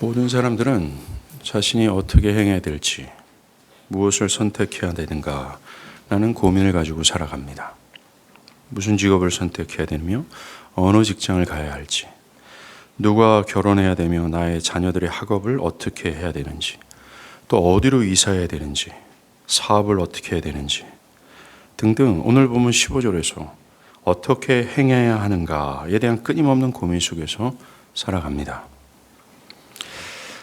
모든 사람들은 자신이 어떻게 행해야 될지, 무엇을 선택해야 되는가 라는 고민을 가지고 살아갑니다. 무슨 직업을 선택해야 되며 어느 직장을 가야 할지, 누가 결혼해야 되며 나의 자녀들의 학업을 어떻게 해야 되는지, 또 어디로 이사해야 되는지, 사업을 어떻게 해야 되는지 등등 오늘 본문 15절에서 어떻게 행해야 하는가에 대한 끊임없는 고민 속에서 살아갑니다.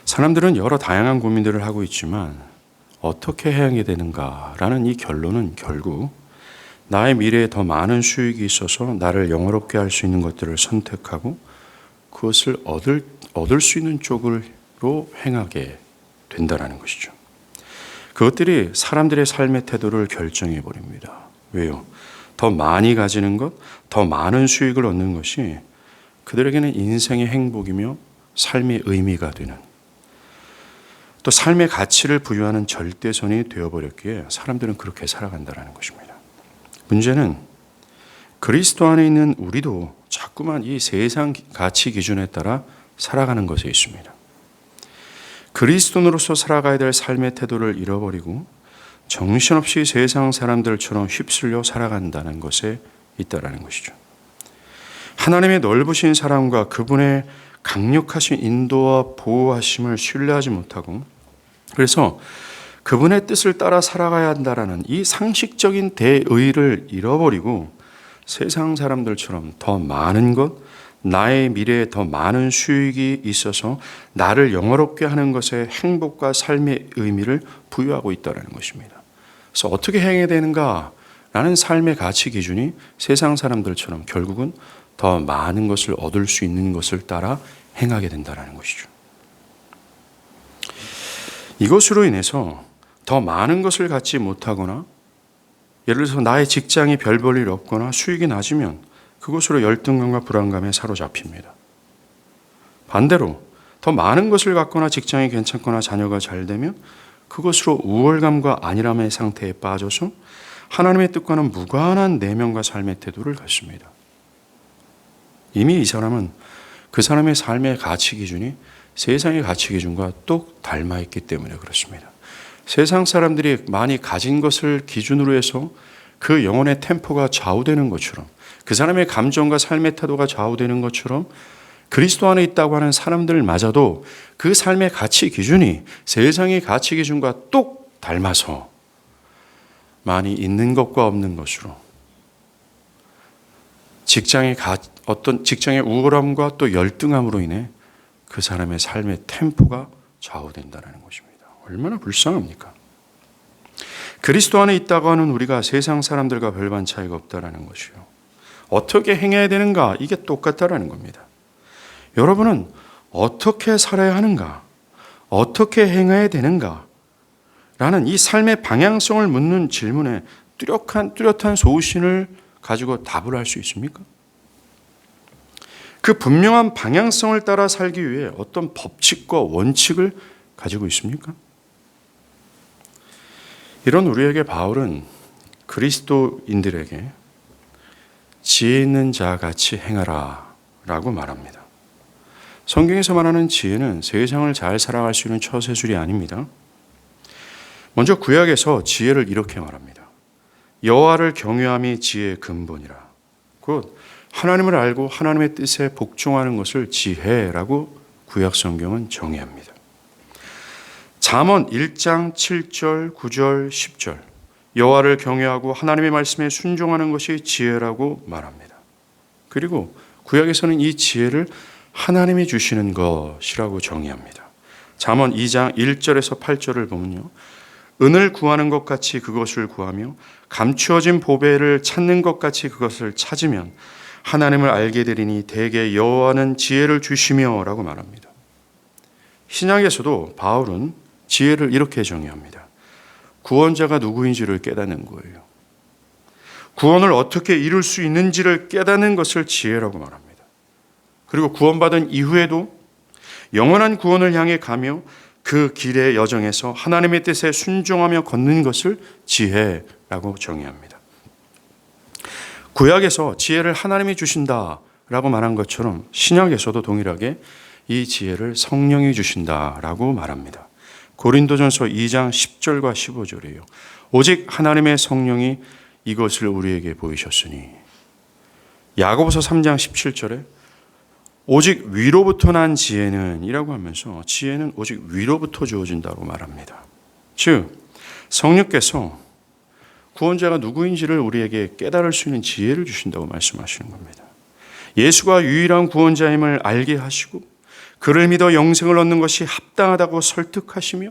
사람들은 여러 다양한 고민들을 하고 있지만 어떻게 해야 되는가라는 이 결론은 결국 나의 미래에 더 많은 수익이 있어서 나를 영화롭게 할 수 있는 것들을 선택하고 그것을 얻을 수 있는 쪽으로 행하게 된다는 것이죠. 그것들이 사람들의 삶의 태도를 결정해 버립니다. 왜요? 더 많이 가지는 것, 더 많은 수익을 얻는 것이 그들에게는 인생의 행복이며 삶의 의미가 되는, 또 삶의 가치를 부여하는 절대선이 되어버렸기에 사람들은 그렇게 살아간다는 것입니다. 문제는 그리스도 안에 있는 우리도 자꾸만 이 세상 가치 기준에 따라 살아가는 것에 있습니다. 그리스도인으로서 살아가야 될 삶의 태도를 잃어버리고 정신없이 세상 사람들처럼 휩쓸려 살아간다는 것에 있다는 것이죠. 하나님의 넓으신 사랑과 그분의 강력하신 인도와 보호하심을 신뢰하지 못하고, 그래서 그분의 뜻을 따라 살아가야 한다는 이 상식적인 대의를 잃어버리고 세상 사람들처럼 더 많은 것, 나의 미래에 더 많은 수익이 있어서 나를 영화롭게 하는 것에 행복과 삶의 의미를 부여하고 있다는 것입니다. 그래서 어떻게 행해야 되는가 라는 삶의 가치 기준이 세상 사람들처럼 결국은 더 많은 것을 얻을 수 있는 것을 따라 행하게 된다는 것이죠. 이것으로 인해서 더 많은 것을 갖지 못하거나, 예를 들어서 나의 직장이 별 볼 일 없거나 수익이 낮으면 그것으로 열등감과 불안감에 사로잡힙니다. 반대로 더 많은 것을 갖거나 직장이 괜찮거나 자녀가 잘 되면 그것으로 우월감과 안일함의 상태에 빠져서 하나님의 뜻과는 무관한 내면과 삶의 태도를 갖습니다. 이미 이 사람은 그 사람의 삶의 가치 기준이 세상의 가치 기준과 똑 닮아있기 때문에 그렇습니다. 세상 사람들이 많이 가진 것을 기준으로 해서 그 영혼의 템포가 좌우되는 것처럼, 그 사람의 감정과 삶의 태도가 좌우되는 것처럼 그리스도 안에 있다고 하는 사람들마저도 그 삶의 가치 기준이 세상의 가치 기준과 똑 닮아서 많이 있는 것과 없는 것으로 어떤 직장의 우월함과 또 열등함으로 인해 그 사람의 삶의 템포가 좌우된다는 것입니다. 얼마나 불쌍합니까? 그리스도 안에 있다고 하는 우리가 세상 사람들과 별반 차이가 없다는 것이요. 어떻게 행해야 되는가? 이게 똑같다는 겁니다. 여러분은 어떻게 살아야 하는가? 어떻게 행해야 되는가? 라는 이 삶의 방향성을 묻는 질문에 뚜렷한 소신을 가지고 답을 할 수 있습니까? 그 분명한 방향성을 따라 살기 위해 어떤 법칙과 원칙을 가지고 있습니까? 이런 우리에게 바울은 그리스도인들에게 지혜 있는 자 같이 행하라 라고 말합니다. 성경에서 말하는 지혜는 세상을 잘 살아갈 수 있는 처세술이 아닙니다. 먼저 구약에서 지혜를 이렇게 말합니다. 여호와를 경외함이 지혜의 근본이라. 곧 하나님을 알고 하나님의 뜻에 복종하는 것을 지혜라고 구약 성경은 정의합니다. 잠언 1장 7절, 9절, 10절 여호와를 경외하고 하나님의 말씀에 순종하는 것이 지혜라고 말합니다. 그리고 구약에서는 이 지혜를 하나님이 주시는 것이라고 정의합니다. 잠언 2장 1절에서 8절을 보면요, 은을 구하는 것 같이 그것을 구하며 감추어진 보배를 찾는 것 같이 그것을 찾으면 하나님을 알게 되리니 대개 여호와는 지혜를 주시며 라고 말합니다. 신약에서도 바울은 지혜를 이렇게 정의합니다. 구원자가 누구인지를 깨닫는 거예요. 구원을 어떻게 이룰 수 있는지를 깨닫는 것을 지혜라고 말합니다. 그리고 구원받은 이후에도 영원한 구원을 향해 가며 그 길의 여정에서 하나님의 뜻에 순종하며 걷는 것을 지혜라고 정의합니다. 구약에서 지혜를 하나님이 주신다라고 말한 것처럼 신약에서도 동일하게 이 지혜를 성령이 주신다라고 말합니다. 고린도전서 2장 10절과 15절이에요. 오직 하나님의 성령이 이것을 우리에게 보이셨으니. 야고보서 3장 17절에 오직 위로부터 난 지혜는 이라고 하면서 지혜는 오직 위로부터 주어진다고 말합니다. 즉 성령께서 구원자가 누구인지를 우리에게 깨달을 수 있는 지혜를 주신다고 말씀하시는 겁니다. 예수가 유일한 구원자임을 알게 하시고 그를 믿어 영생을 얻는 것이 합당하다고 설득하시며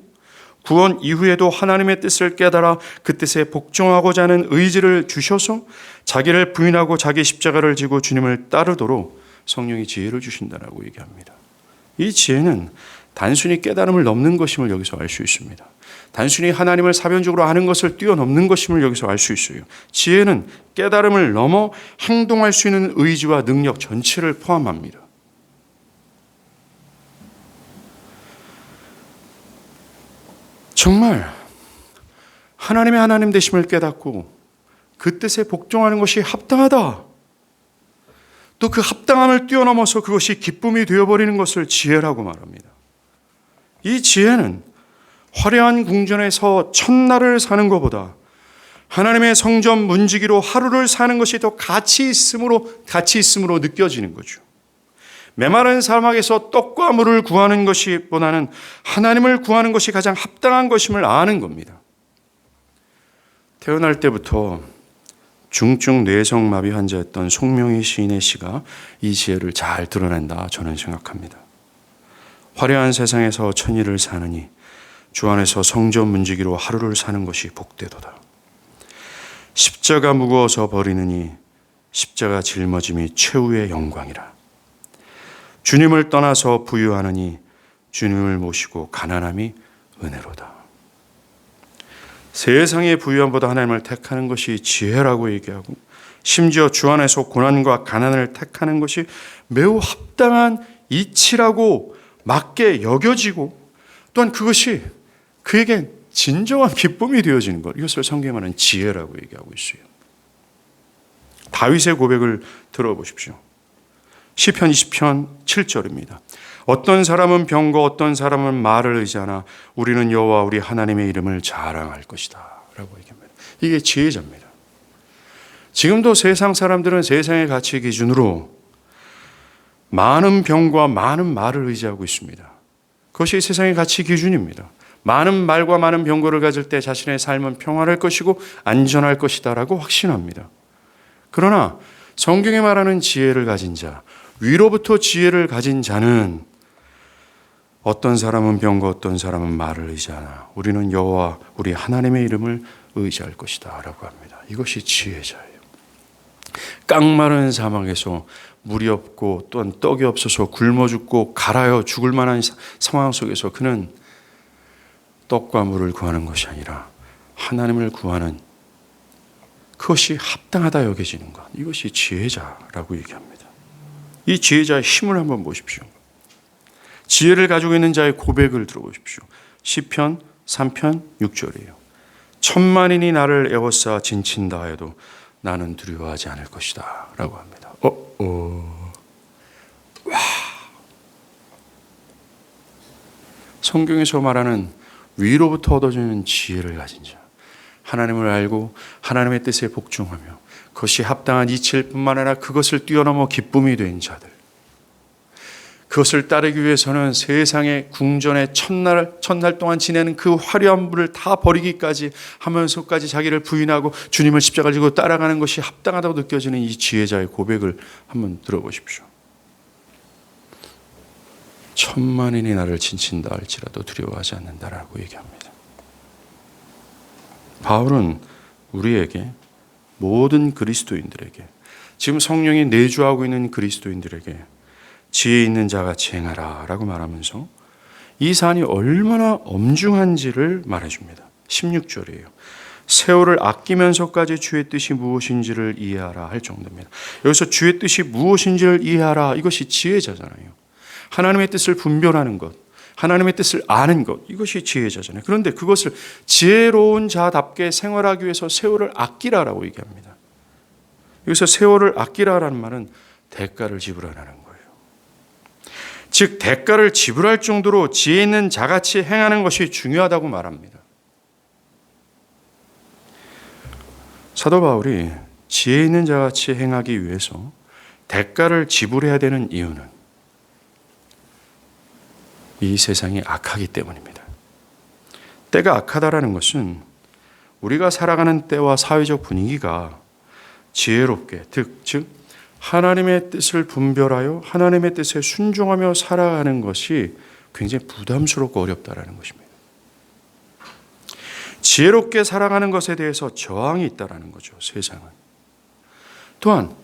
구원 이후에도 하나님의 뜻을 깨달아 그 뜻에 복종하고자 하는 의지를 주셔서 자기를 부인하고 자기 십자가를 지고 주님을 따르도록 성령이 지혜를 주신다라고 얘기합니다. 이 지혜는 단순히 깨달음을 넘는 것임을 여기서 알 수 있습니다. 단순히 하나님을 사변적으로 아는 것을 뛰어넘는 것임을 여기서 알 수 있어요. 지혜는 깨달음을 넘어 행동할 수 있는 의지와 능력 전체를 포함합니다. 정말 하나님의 하나님 되심을 깨닫고 그 뜻에 복종하는 것이 합당하다. 또 그 합당함을 뛰어넘어서 그것이 기쁨이 되어버리는 것을 지혜라고 말합니다. 이 지혜는 화려한 궁전에서 첫날을 사는 것보다 하나님의 성전 문지기로 하루를 사는 것이 더 가치 있음으로 느껴지는 거죠. 메마른 사막에서 떡과 물을 구하는 것보다는 하나님을 구하는 것이 가장 합당한 것임을 아는 겁니다. 태어날 때부터 중증 뇌성마비 환자였던 송명희 시인의 시가 이 지혜를 잘 드러낸다 저는 생각합니다. 화려한 세상에서 천일을 사느니 주 안에서 성전 문지기로 하루를 사는 것이 복되도다. 십자가 무거워서 버리느니 십자가 짊어짐이 최후의 영광이라. 주님을 떠나서 부유하느니 주님을 모시고 가난함이 은혜로다. 세상의 부유함보다 하나님을 택하는 것이 지혜라고 얘기하고 심지어 주 안에서 고난과 가난을 택하는 것이 매우 합당한 이치라고 맞게 여겨지고 또한 그것이 그에게 진정한 기쁨이 되어지는 것, 이것을 성경에 말하는 지혜라고 얘기하고 있어요. 다윗의 고백을 들어보십시오. 시편 20편 7절입니다. 어떤 사람은 병거 어떤 사람은 말을 의지하나 우리는 여호와 우리 하나님의 이름을 자랑할 것이다 라고 얘기합니다. 이게 지혜자입니다. 지금도 세상 사람들은 세상의 가치 기준으로 많은 병과 많은 말을 의지하고 있습니다. 그것이 세상의 가치 기준입니다. 많은 말과 많은 병거를 가질 때 자신의 삶은 평안할 것이고 안전할 것이다 라고 확신합니다. 그러나 성경에 말하는 지혜를 가진 자, 위로부터 지혜를 가진 자는 어떤 사람은 병거 어떤 사람은 말을 의지하나 우리는 여호와 우리 하나님의 이름을 의지할 것이다 라고 합니다. 이것이 지혜자예요. 깡마른 사막에서 물이 없고 또한 떡이 없어서 굶어 죽고 갈아여 죽을 만한 상황 속에서 그는 떡과 물을 구하는 것이 아니라 하나님을 구하는 그것이 합당하다 여겨지는 것, 이것이 지혜자라고 얘기합니다. 이 지혜자의 힘을 한번 보십시오. 지혜를 가지고 있는 자의 고백을 들어보십시오. 시편 3편 6절이에요. 천만인이 나를 에워싸 진친다 해도 나는 두려워하지 않을 것이다 라고 합니다. 와. 성경에서 말하는 위로부터 얻어지는 지혜를 가진 자, 하나님을 알고 하나님의 뜻에 복종하며 그것이 합당한 이치일 뿐만 아니라 그것을 뛰어넘어 기쁨이 된 자들, 그것을 따르기 위해서는 세상의 궁전의 첫날 동안 지내는 그 화려한 물을 다 버리기까지 하면서까지 자기를 부인하고 주님을 십자가를 지고 따라가는 것이 합당하다고 느껴지는 이 지혜자의 고백을 한번 들어보십시오. 천만인이 나를 진친다 할지라도 두려워하지 않는다라고 얘기합니다. 바울은 우리에게, 모든 그리스도인들에게, 지금 성령이 내주하고 있는 그리스도인들에게 지혜 있는 자같이 행하라 라고 말하면서 이 사안이 얼마나 엄중한지를 말해줍니다. 16절이에요. 세월을 아끼면서까지 주의 뜻이 무엇인지를 이해하라 할 정도입니다. 여기서 주의 뜻이 무엇인지를 이해하라, 이것이 지혜자잖아요. 하나님의 뜻을 분별하는 것, 하나님의 뜻을 아는 것, 이것이 지혜자잖아요. 그런데 그것을 지혜로운 자답게 생활하기 위해서 세월을 아끼라라고 얘기합니다. 여기서 세월을 아끼라라는 말은 대가를 지불하라는 거예요. 즉 대가를 지불할 정도로 지혜 있는 자같이 행하는 것이 중요하다고 말합니다. 사도 바울이 지혜 있는 자같이 행하기 위해서 대가를 지불해야 되는 이유는 이 세상이 악하기 때문입니다. 때가 악하다라는 것은 우리가 살아가는 때와 사회적 분위기가 지혜롭게, 즉 하나님의 뜻을 분별하여 하나님의 뜻에 순종하며 살아가는 것이 굉장히 부담스럽고 어렵다라는 것입니다. 지혜롭게 살아가는 것에 대해서 저항이 있다라는 거죠, 세상은. 또한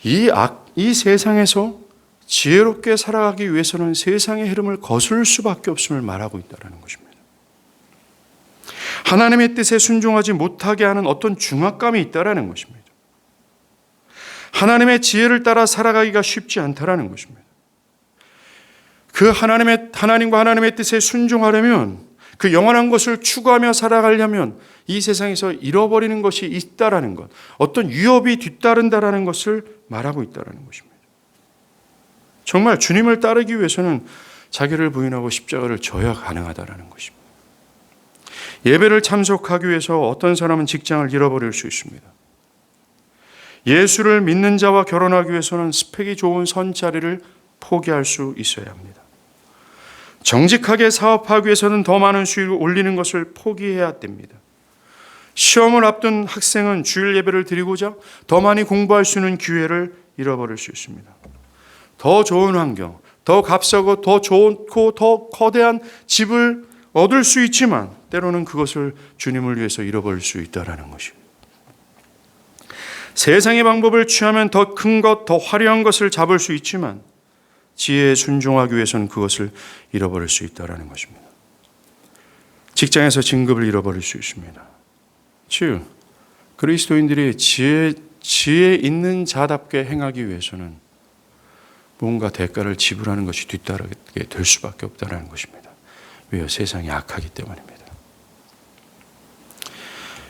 이 세상에서 지혜롭게 살아가기 위해서는 세상의 흐름을 거스를 수밖에 없음을 말하고 있다는 것입니다. 하나님의 뜻에 순종하지 못하게 하는 어떤 중압감이 있다는 것입니다. 하나님의 지혜를 따라 살아가기가 쉽지 않다는 것입니다. 그 하나님과 하나님의 뜻에 순종하려면, 그 영원한 것을 추구하며 살아가려면 이 세상에서 잃어버리는 것이 있다라는 것, 어떤 위협이 뒤따른다라는 것을 말하고 있다는 것입니다. 정말 주님을 따르기 위해서는 자기를 부인하고 십자가를 져야 가능하다는 것입니다. 예배를 참석하기 위해서 어떤 사람은 직장을 잃어버릴 수 있습니다. 예수를 믿는 자와 결혼하기 위해서는 스펙이 좋은 선자리를 포기할 수 있어야 합니다. 정직하게 사업하기 위해서는 더 많은 수익을 올리는 것을 포기해야 됩니다. 시험을 앞둔 학생은 주일 예배를 드리고자 더 많이 공부할 수 있는 기회를 잃어버릴 수 있습니다. 더 좋은 환경, 더 값싸고 더 좋고 더 거대한 집을 얻을 수 있지만 때로는 그것을 주님을 위해서 잃어버릴 수 있다는 것입니다. 세상의 방법을 취하면 더 큰 것, 더 화려한 것을 잡을 수 있지만 지혜에 순종하기 위해서는 그것을 잃어버릴 수 있다는 것입니다. 직장에서 진급을 잃어버릴 수 있습니다. 즉 그리스도인들이 지혜 있는 자답게 행하기 위해서는 뭔가 대가를 지불하는 것이 뒤따르게 될 수밖에 없다는 것입니다. 왜요? 세상이 악하기 때문입니다.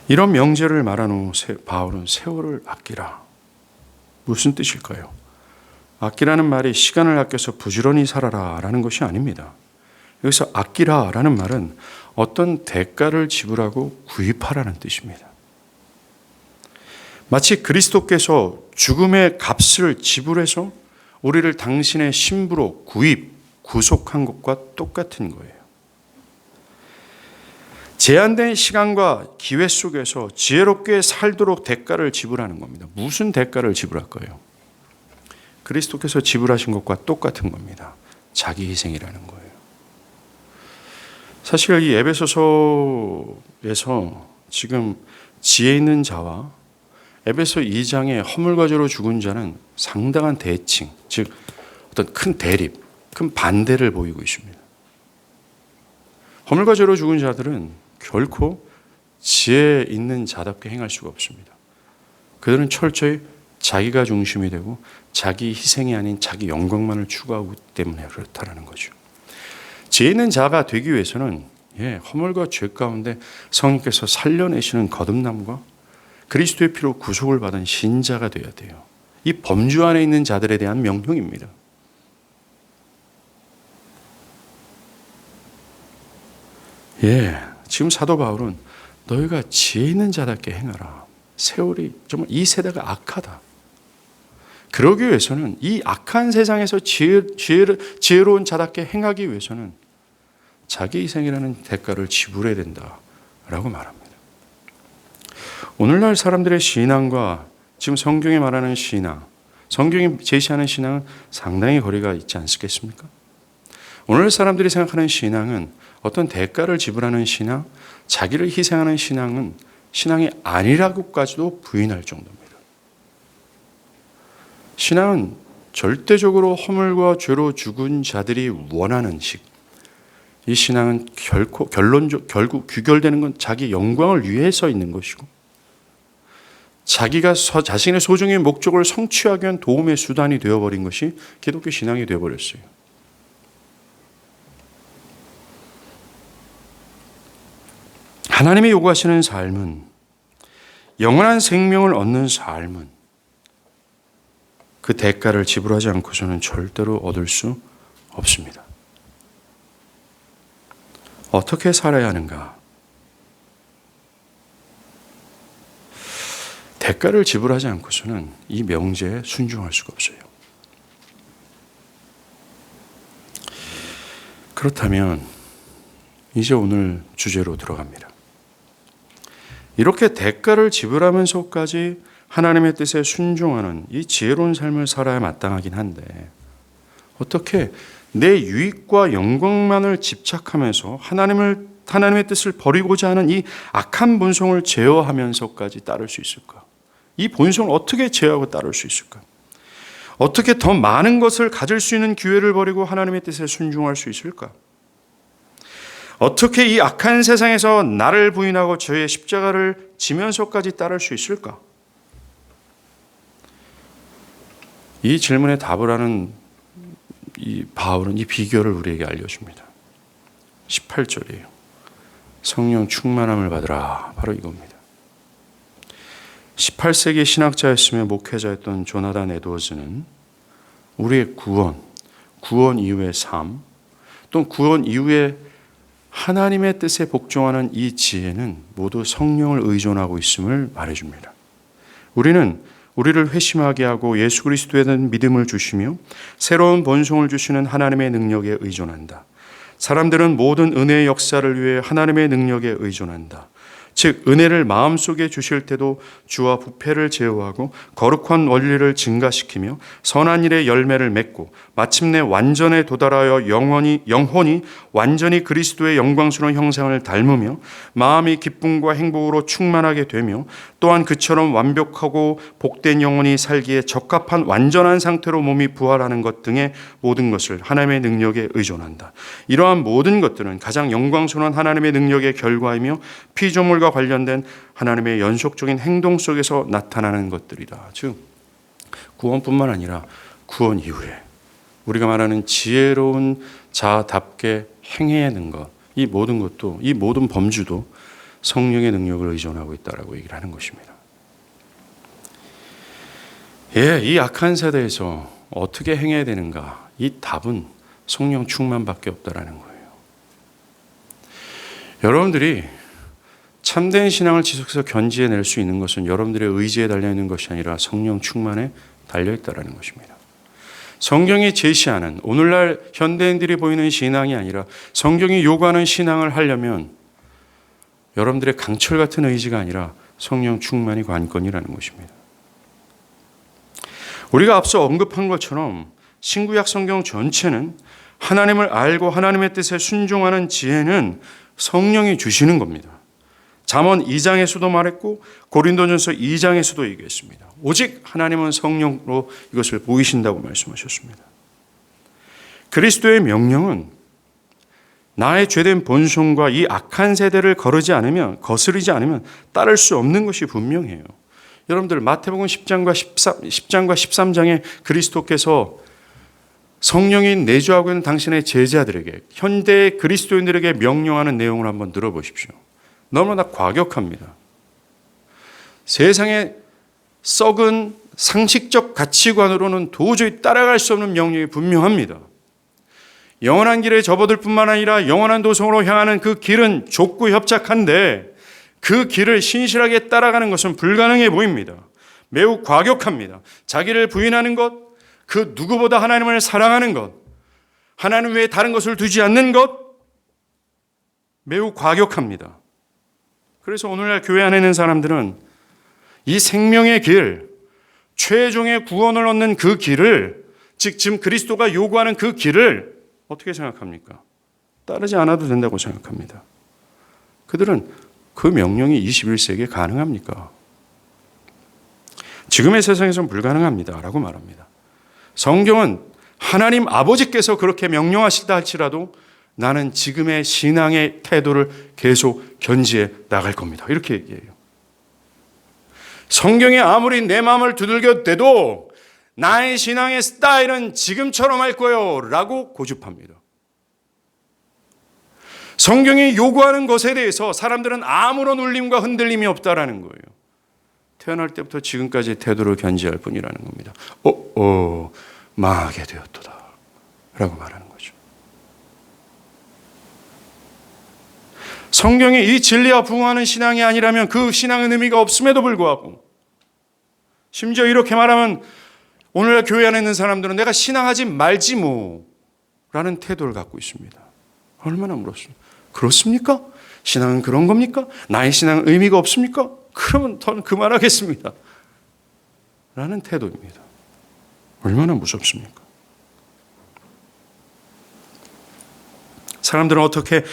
이런 명제를 말한 후 바울은 세월을 아끼라. 무슨 뜻일까요? 아끼라는 말이 시간을 아껴서 부지런히 살아라 라는 것이 아닙니다. 여기서 아끼라 라는 말은 어떤 대가를 지불하고 구입하라는 뜻입니다. 마치 그리스도께서 죽음의 값을 지불해서 우리를 당신의 신부로 구속한 것과 똑같은 거예요. 제한된 시간과 기회 속에서 지혜롭게 살도록 대가를 지불하는 겁니다. 무슨 대가를 지불할 거예요? 그리스도께서 지불하신 것과 똑같은 겁니다. 자기 희생이라는 거예요. 사실 이 에베소서에서 지금 지혜 있는 자와 에베소 2장의 허물과 죄로 죽은 자는 상당한 대칭, 즉 어떤 큰 대립, 큰 반대를 보이고 있습니다. 허물과 죄로 죽은 자들은 결코 지혜 있는 자답게 행할 수가 없습니다. 그들은 철저히 자기가 중심이 되고 자기 희생이 아닌 자기 영광만을 추구하기 때문에 그렇다는 거죠. 지혜 있는 자가 되기 위해서는 허물과 죄 가운데 성령께서 살려내시는 거듭남과 그리스도의 피로 구속을 받은 신자가 되어야 돼요. 이 범주 안에 있는 자들에 대한 명령입니다. 지금 사도 바울은 너희가 지혜 있는 자답게 행하라. 세월이 정말 이 세대가 악하다. 그러기 위해서는 이 악한 세상에서 지혜로운 자답게 행하기 위해서는 자기 희생이라는 대가를 지불해야 된다라고 말합니다. 오늘날 사람들의 신앙과 지금 성경이 말하는 신앙, 성경이 제시하는 신앙은 상당히 거리가 있지 않겠습니까? 오늘 사람들이 생각하는 신앙은 어떤 대가를 지불하는 신앙, 자기를 희생하는 신앙은 신앙이 아니라고까지도 부인할 정도입니다. 신앙은 절대적으로 허물과 죄로 죽은 자들이 원하는 식. 이 신앙은 결국 귀결되는 건 자기 영광을 위해서 있는 것이고 자기가 자신의 소중한 목적을 성취하기 위한 도움의 수단이 되어버린 것이 기독교 신앙이 되어버렸어요. 하나님이 요구하시는 삶은, 영원한 생명을 얻는 삶은 그 대가를 지불하지 않고서는 절대로 얻을 수 없습니다. 어떻게 살아야 하는가? 대가를 지불하지 않고서는 이 명제에 순종할 수가 없어요. 그렇다면 이제 오늘 주제로 들어갑니다. 이렇게 대가를 지불하면서까지 하나님의 뜻에 순종하는 이 지혜로운 삶을 살아야 마땅하긴 한데 어떻게 내 유익과 영광만을 집착하면서 하나님의 뜻을 버리고자 하는 이 악한 본성을 제어하면서까지 따를 수 있을까? 이 본성을 어떻게 제어하고 따를 수 있을까? 어떻게 더 많은 것을 가질 수 있는 기회를 버리고 하나님의 뜻에 순종할 수 있을까? 어떻게 이 악한 세상에서 나를 부인하고 저의 십자가를 지면서까지 따를 수 있을까? 이 질문에 답을 하는 이 바울은 이 비결을 우리에게 알려줍니다. 18절이에요. 성령 충만함을 받으라. 바로 이겁니다. 18세기 신학자였으며 목회자였던 조나단 에드워즈는 우리의 구원 이후의 삶, 또 구원 이후에 하나님의 뜻에 복종하는 이 지혜는 모두 성령을 의존하고 있음을 말해줍니다. 우리는 우리를 회심하게 하고 예수 그리스도에 대한 믿음을 주시며 새로운 본성을 주시는 하나님의 능력에 의존한다. 사람들은 모든 은혜의 역사를 위해 하나님의 능력에 의존한다. 즉 은혜를 마음속에 주실 때도 주와 부패를 제어하고 거룩한 원리를 증가시키며 선한 일의 열매를 맺고 마침내 완전에 도달하여 영혼이 완전히 그리스도의 영광스러운 형상을 닮으며 마음이 기쁨과 행복으로 충만하게 되며 또한 그처럼 완벽하고 복된 영혼이 살기에 적합한 완전한 상태로 몸이 부활하는 것 등의 모든 것을 하나님의 능력에 의존한다. 이러한 모든 것들은 가장 영광스러운 하나님의 능력의 결과이며 피조물과 관련된 하나님의 연속적인 행동 속에서 나타나는 것들이다. 즉 구원뿐만 아니라 구원 이후에 우리가 말하는 지혜로운 자답게 행해내는 것, 이 모든 것도, 이 모든 범주도 성령의 능력을 의존하고 있다라고 얘기를 하는 것입니다. 이 악한 세대에서 어떻게 행해야 되는가? 이 답은 성령 충만밖에 없다라는 거예요. 여러분들이 참된 신앙을 지속해서 견지해낼 수 있는 것은 여러분들의 의지에 달려있는 것이 아니라 성령 충만에 달려있다는 것입니다. 성경이 제시하는 오늘날 현대인들이 보이는 신앙이 아니라 성경이 요구하는 신앙을 하려면 여러분들의 강철 같은 의지가 아니라 성령 충만이 관건이라는 것입니다. 우리가 앞서 언급한 것처럼 신구약 성경 전체는 하나님을 알고 하나님의 뜻에 순종하는 지혜는 성령이 주시는 겁니다. 잠언 2장에서도 말했고 고린도전서 2장에서도 얘기했습니다. 오직 하나님은 성령으로 이것을 보이신다고 말씀하셨습니다. 그리스도의 명령은 나의 죄된 본성과 이 악한 세대를 거스르지 않으면 따를 수 없는 것이 분명해요. 여러분들 마태복음 10장과 13장에 그리스도께서 성령이 내주하고 있는 당신의 제자들에게 현대 그리스도인들에게 명령하는 내용을 한번 들어보십시오. 너무나 과격합니다. 세상의 썩은 상식적 가치관으로는 도저히 따라갈 수 없는 명령이 분명합니다. 영원한 길에 접어들 뿐만 아니라 영원한 도성으로 향하는 그 길은 좁고 협착한데 그 길을 신실하게 따라가는 것은 불가능해 보입니다. 매우 과격합니다. 자기를 부인하는 것, 그 누구보다 하나님을 사랑하는 것, 하나님 외에 다른 것을 두지 않는 것, 매우 과격합니다. 그래서 오늘날 교회 안에 있는 사람들은 이 생명의 길, 최종의 구원을 얻는 그 길을, 즉 지금 그리스도가 요구하는 그 길을 어떻게 생각합니까? 따르지 않아도 된다고 생각합니다. 그들은 그 명령이 21세기에 가능합니까? 지금의 세상에서는 불가능합니다 라고 말합니다. 성경은 하나님 아버지께서 그렇게 명령하시다 할지라도 나는 지금의 신앙의 태도를 계속 견지해 나갈 겁니다. 이렇게 얘기해요. 성경에 아무리 내 마음을 두들겨대도 나의 신앙의 스타일은 지금처럼 할 거예요 라고 고집합니다. 성경이 요구하는 것에 대해서 사람들은 아무런 울림과 흔들림이 없다라는 거예요. 태어날 때부터 지금까지의 태도를 견지할 뿐이라는 겁니다. 망하게 되었도다 라고 말하는 거죠. 성경에 이 진리와 부응하는 신앙이 아니라면 그 신앙은 의미가 없음에도 불구하고, 심지어 이렇게 말하면 오늘날 교회 안에 있는 사람들은 내가 신앙하지 말지 뭐 라는 태도를 갖고 있습니다. 얼마나 무섭습니까? 그렇습니까? 신앙은 그런 겁니까? 나의 신앙은 의미가 없습니까? 그러면 저는 그만하겠습니다 라는 태도입니다. 얼마나 무섭습니까? 사람들은 어떻게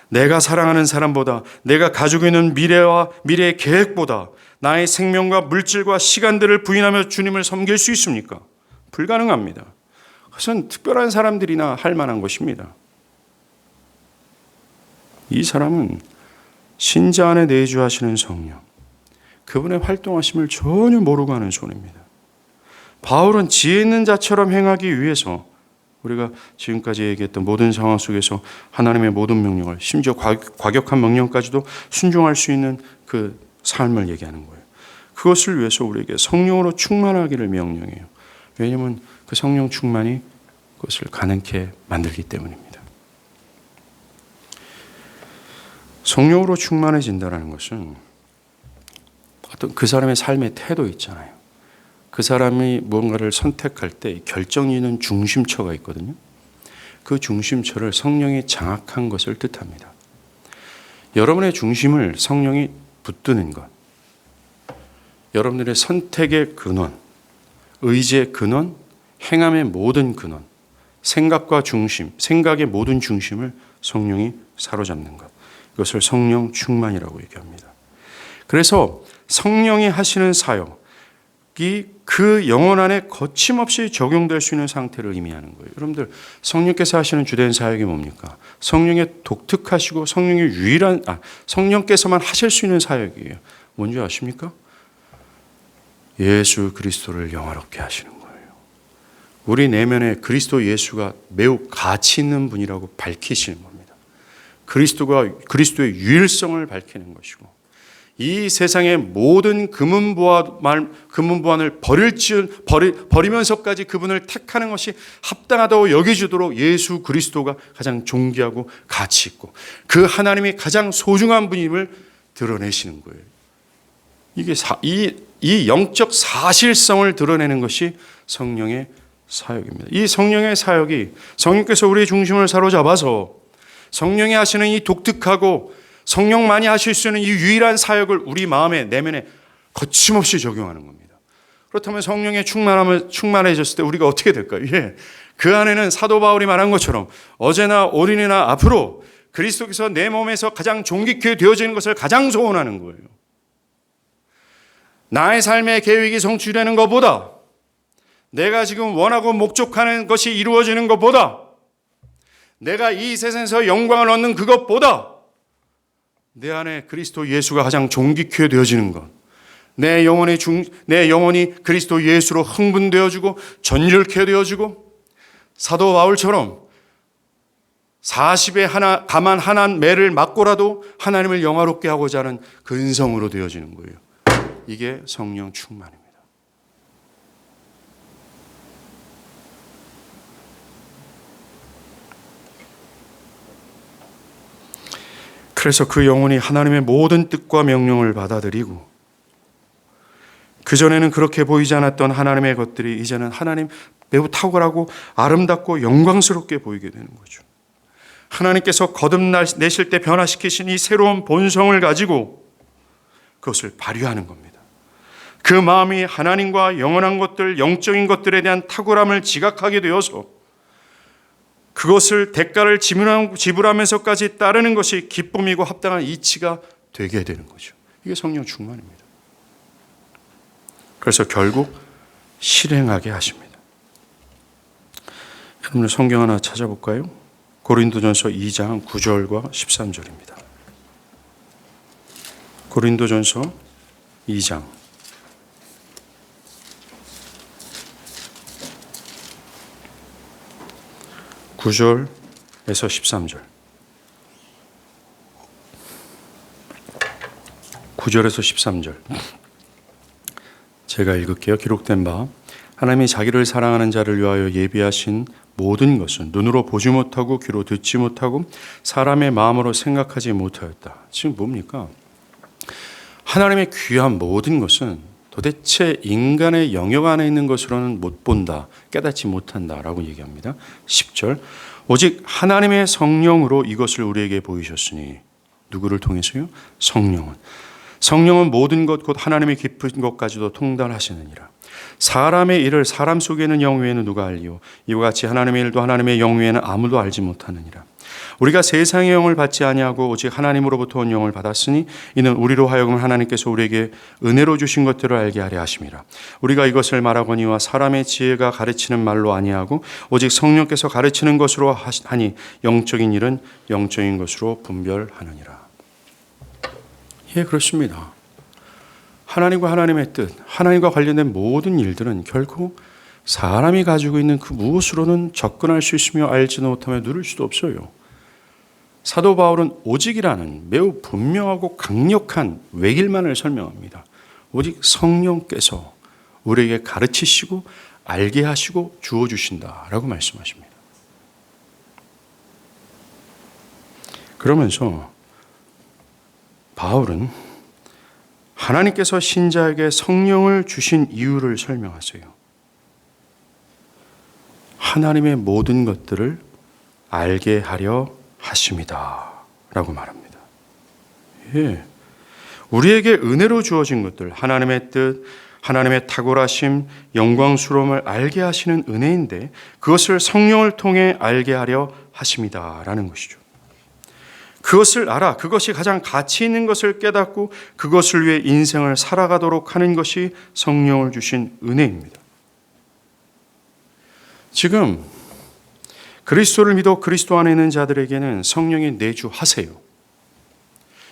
내가 사랑하는 사람보다, 내가 가지고 있는 미래의 계획보다 나의 생명과 물질과 시간들을 부인하며 주님을 섬길 수 있습니까? 불가능합니다. 그것은 특별한 사람들이나 할 만한 것입니다. 이 사람은 신자 안에 내주하시는 성령, 그분의 활동하심을 전혀 모르고 하는 손입니다. 바울은 지혜 있는 자처럼 행하기 위해서 우리가 지금까지 얘기했던 모든 상황 속에서 하나님의 모든 명령을, 심지어 과격한 명령까지도 순종할 수 있는 그 삶을 얘기하는 거예요. 그것을 위해서 우리에게 성령으로 충만하기를 명령해요. 왜냐하면 그 성령 충만이 그것을 가능케 만들기 때문입니다. 성령으로 충만해진다는 것은 어떤 그 사람의 삶의 태도 있잖아요. 그 사람이 무언가를 선택할 때 결정이는 중심처가 있거든요. 그 중심처를 성령이 장악한 것을 뜻합니다. 여러분의 중심을 성령이 붙드는 것, 여러분들의 선택의 근원, 의지의 근원, 행함의 모든 근원, 생각과 중심, 생각의 모든 중심을 성령이 사로잡는 것, 이것을 성령 충만이라고 얘기합니다. 그래서 성령이 하시는 사역이 그 영혼 안에 거침없이 적용될 수 있는 상태를 의미하는 거예요. 여러분들, 성령께서 하시는 주된 사역이 뭡니까? 성령의 독특하시고 성령의 성령께서만 하실 수 있는 사역이에요. 뭔지 아십니까? 예수 그리스도를 영화롭게 하시는 거예요. 우리 내면에 그리스도 예수가 매우 가치 있는 분이라고 밝히시는 겁니다. 그리스도의 유일성을 밝히는 것이고, 이 세상의 모든 금은보안을 버리면서까지 그분을 택하는 것이 합당하다고 여겨지도록 예수 그리스도가 가장 존귀하고 가치 있고 그 하나님이 가장 소중한 분임을 드러내시는 거예요. 이게 이 영적 사실성을 드러내는 것이 성령의 사역입니다. 이 성령의 사역이 성령께서 우리의 중심을 사로잡아서 성령이 하시는 이 독특하고 성령만이 하실 수 있는 이 유일한 사역을 우리 마음에, 내면에 거침없이 적용하는 겁니다. 그렇다면 성령의 충만해졌을 때 우리가 어떻게 될까요? 그 안에는 사도 바울이 말한 것처럼 어제나 오늘이나 앞으로 그리스도께서 내 몸에서 가장 존귀케 되어지는 것을 가장 소원하는 거예요. 나의 삶의 계획이 성취되는 것보다, 내가 지금 원하고 목적하는 것이 이루어지는 것보다, 내가 이 세상에서 영광을 얻는 그것보다 내 안에 그리스도 예수가 가장 존귀케 되어지는 것, 내 영혼이 그리스도 예수로 흥분되어지고 전율케 되어지고, 사도 바울처럼 40에 가만 하나 매를 맞고라도 하나님을 영화롭게 하고자 하는 근성으로 되어지는 거예요. 이게 성령 충만입니다. 그래서 그 영혼이 하나님의 모든 뜻과 명령을 받아들이고, 그전에는 그렇게 보이지 않았던 하나님의 것들이 이제는 하나님 매우 탁월하고 아름답고 영광스럽게 보이게 되는 거죠. 하나님께서 거듭내실 때 변화시키신 이 새로운 본성을 가지고 그것을 발휘하는 겁니다. 그 마음이 하나님과 영원한 것들, 영적인 것들에 대한 탁월함을 지각하게 되어서 그것을 대가를 지불하면서까지 따르는 것이 기쁨이고 합당한 이치가 되게 되는 거죠. 이게 성령 충만입니다. 그래서 결국 실행하게 하십니다. 여러분, 성경 하나 찾아볼까요? 고린도전서 2장 9절과 13절입니다. 고린도전서 2장 9절에서 13절. 9절에서 13절. 제가 읽을게요. 기록된 바. 하나님이 자기를 사랑하는 자를 위하여 예비하신 모든 것은 눈으로 보지 못하고 귀로 듣지 못하고 사람의 마음으로 생각하지 못하였다. 지금 뭡니까? 하나님의 귀한 모든 것은 도대체 인간의 영역 안에 있는 것으로는 못 본다, 깨닫지 못한다라고 얘기합니다. 10절, 오직 하나님의 성령으로 이것을 우리에게 보이셨으니, 누구를 통해서요? 성령은 모든 것 곧 하나님의 깊은 것까지도 통달하시느니라. 사람의 일을 사람 속에 있는 영 외에는 누가 알리요? 이와 같이 하나님의 일도 하나님의 영 외에는 아무도 알지 못하느니라. 우리가 세상의 영을 받지 아니하고 오직 하나님으로부터 온 영을 받았으니 이는 우리로 하여금 하나님께서 우리에게 은혜로 주신 것들을 알게 하려 하심이라. 우리가 이것을 말하거니와 사람의 지혜가 가르치는 말로 아니하고 오직 성령께서 가르치는 것으로 하니 영적인 일은 영적인 것으로 분별하느니라. 예, 그렇습니다. 하나님과 하나님의 뜻, 하나님과 관련된 모든 일들은 결코 사람이 가지고 있는 그 무엇으로는 접근할 수 있으며 알지도 못하며 누릴 수도 없어요. 사도 바울은 오직이라는 매우 분명하고 강력한 외길만을 설명합니다. 오직 성령께서 우리에게 가르치시고 알게 하시고 주어주신다라고 말씀하십니다. 그러면서 바울은 하나님께서 신자에게 성령을 주신 이유를 설명하세요. 하나님의 모든 것들을 알게 하려 하심이다 라고 말합니다. 예. 우리에게 은혜로 주어진 것들, 하나님의 뜻, 하나님의 탁월하심, 영광스러움을 알게 하시는 은혜인데 그것을 성령을 통해 알게 하려 하심이다 라는 것이죠. 그것을 알아, 그것이 가장 가치 있는 것을 깨닫고 그것을 위해 인생을 살아가도록 하는 것이 성령을 주신 은혜입니다. 지금 그리스도를 믿어 그리스도 안에 있는 자들에게는 성령이 내주하세요.